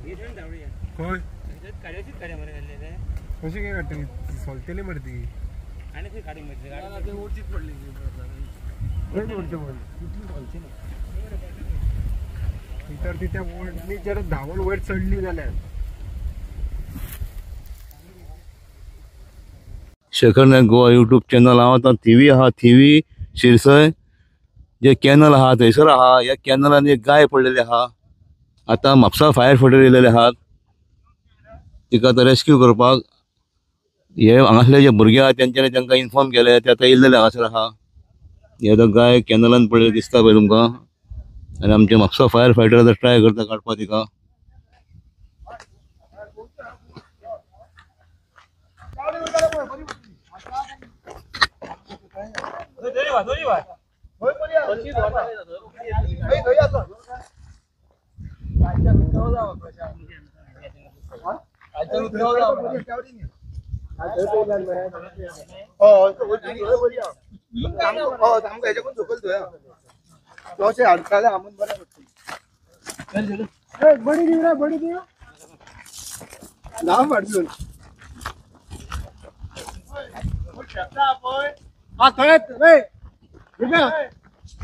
खंय कशी काय काडटली सोलतेली मरे आणि ती गाडी मध्ये ओरचीच पडली तर ती त्या वोल्टनी जर धावून वयर चढली जाल्यार शेखर नायक गोवा यूट्यूब चॅनल हांव आतां थिवी आहा थिवी शिरसय जे कॅनल आहा थंयसर आहा ह्या कॅनलान एक गाय पडलेली आहा आतां म्हापसा फायर फायटर येयलेले आहात तिका आतां रेस्क्यू करपाक हे हांगासले जे भुरगे आहा तेंच्यांनी तांकां इन्फॉर्म केले ते आतां येयलेले हांगासर आहा हे आतां गाय कॅनलान पडलेली दिसता पळय तुमकां आनी आमचे म्हापसा फायर फायटर आतां ट्राय करता काडपाक तिका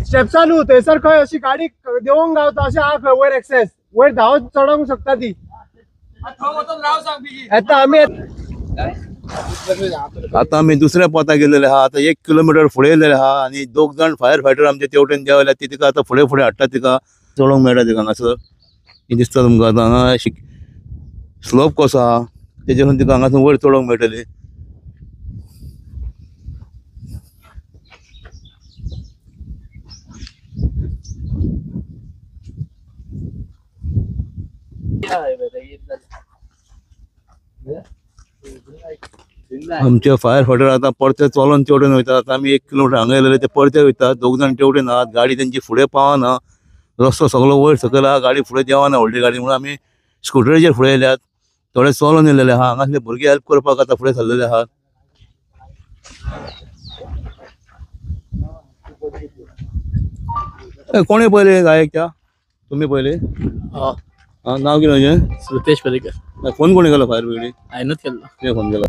स्टेप चालू थंयसर खंय अशी गाडी देवंक गावता अशें आहा खंय वयर एक्सेस वयर धांवत चडोंक शकता ती आता आम्ही दुसऱ्या पोता गेलेले आहा आता 1 किलोमीटर फुडें गेलेले आहा आणि 2 जण फायर फायटर आमचे तेवटेन देवले ती तिका आता फुडें फुडें हाडटा तिका चडोंक मेळटा तिका हांगासर ही दिसता तुमकां आतां हांगा स्लोप कसो आहा तेजेरून तिका हांगासून वयर चडोंक मेळटली आमचे फायर फायटर आता परते चलोन तेवटेन वयतात आता आमी 1 किलोमीटर हांगा गेलेले ते परते वयतात 2 जण तेवटेन आहात गाडी तेंची फुडें पावना रस्तो सगळो वयर सकयल आहा गाडी फुडें देवाना व्हडली गाडी म्हणून आमी स्कुटरीचेर फुडें येयल्यात थोडे चलोन येयलेले आहा हांगासले भुरगे हेल्प करपाक आता फुडें सरलेले आहात कोणी पयले गायक त्या तुम्ही पयले नाव कितें श्रुतेश पर्रीकर फोन कोणी केलो फायर ब्रिगेडी हांवेंच केल्लो ते फोन केलो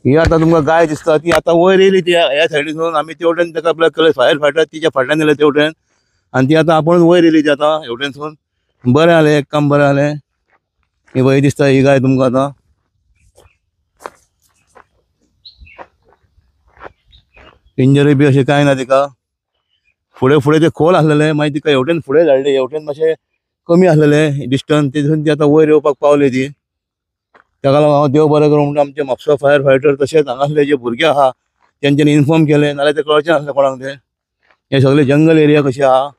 ही आता तुमकां गाय दिसता ती आता वयर येयली ती ह्या सायडीसून आमी तेवटेन ताका आपल्याक केले फायर फायटर तिच्या फाटल्यान येयले तेवटेन आनी ती आता आपण वयर येयली ती आता हेवटेनसून बरें जालें एक काम बरें जालें ही वय दिसता ही गाय तुमकां आता इंजरी बी अशें कांय ना तिका फुडें फुडें ते खोल आसलेले मागीर तिका हेवटेन फुडें धाडले हेवटेन मातशें कमी आसलेले डिस्टन्स तेतून ती आता वयर येवपाक पावली ती ताका लागून हांव देव बरें करूं म्हणटा आमचे म्हापसा फायर फायटर तशेंच हांगासले जे भुरगे आहा तेंच्यांनी इन्फॉर्म केले नाल्यार ते कळचें नासलें कोणाक ते हे सगळे जंगल एरिया कशी आहा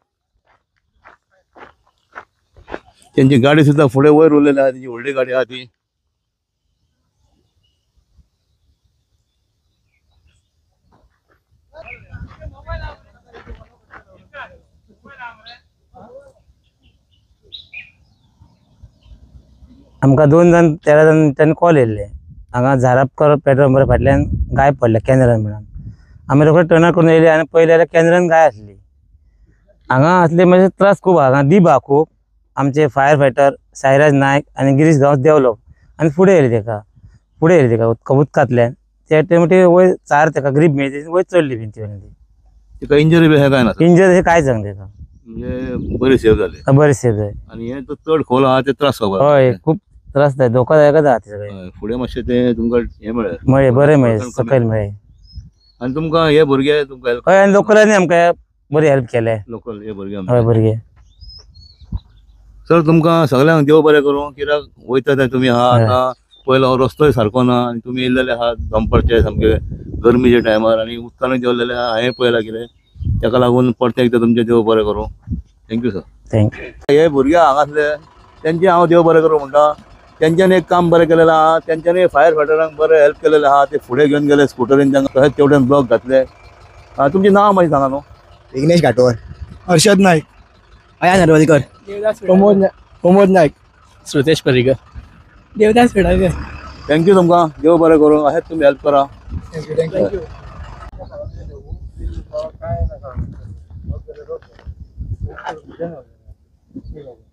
तेंची गाडी सुद्दां फुडें वयर उरलेली आहा तेजी व्हडली गाडी आहा ती आमकां 2 जण 13 जण त्यांनी कॉल येयल्ले हांगा झारापकर पेट्रोल पंपा फाटल्यान गाय पडल्या कॅनरान म्हणून आमी रोखडे टर्न करून येयले आनी पयले जाल्यार कॅनरान गाय आसली हांगा असले म्हणजे त्रास खूब हांगा दीप आहा खूब आमचे फायर फायटर साईराज नायक आनी गिरीश गांवस देवलो आनी फुडें येयले तेका उदकांतल्यान ते तेमटे वयर चार तेका ग्रीप मेळ्ळी वयर चडली भिंती तिका इंजरी बी काय ना इंजरी हे कांय सांग तेका म्हणजे बरी सेव जाली बरें सेफ जाय आनी हे तो चड खोल आहा ते त्रास हय खूब त्रास जाय धोकादायकच आहा ते सगळे फुडें मातशें ते तुमकां हे मेळ्ळें बरें मेळ्ळें सकयल मेळ्ळें आनी तुमकां हे भुरगे तुमकां हेल्प हय आनी लोकलांनी आमकां बरी हेल्प केले लोकल हे भुरगे हय भुरगे सर तुमकां सगळ्यांक देव बरें करूं कित्याक वयता थंय तुमी आहा आतां पयलो रस्तोय सारको ना आनी तुमी येयलेले आहात दंपरचे सामके गरमीच्या टायमार आनी उदकानूय देंवलेले आहा हांवें पळयलां कितें ताका लागून परते एकदां तुमचें देव बरें करूं थँक्यू सर थँक्यू हे भुरगे हांगासले तेंचे हांव देव बरें करूं म्हणटा तेंच्यांनी एक काम बरें केलेलें आहा तेंच्यांनी फायर फायटरांक बरें हेल्प केलेलें आहा ते फुडें घेवन गेले स्कुटरीन तांकां तशेंच तेवटेन ब्लॉक घातले तुमचें नांव मातशें सांगा न्हू विघ्नेश घाटोवर हर्षद नायक अया नरवलीकर प्रमोद नायक श्रुतेश पर्रीकर देवदास फेडाळकर थँक्यू तुमकां देव बरें करूं अशेंच तुमी हेल्प करा थँक्यू ठीक आहे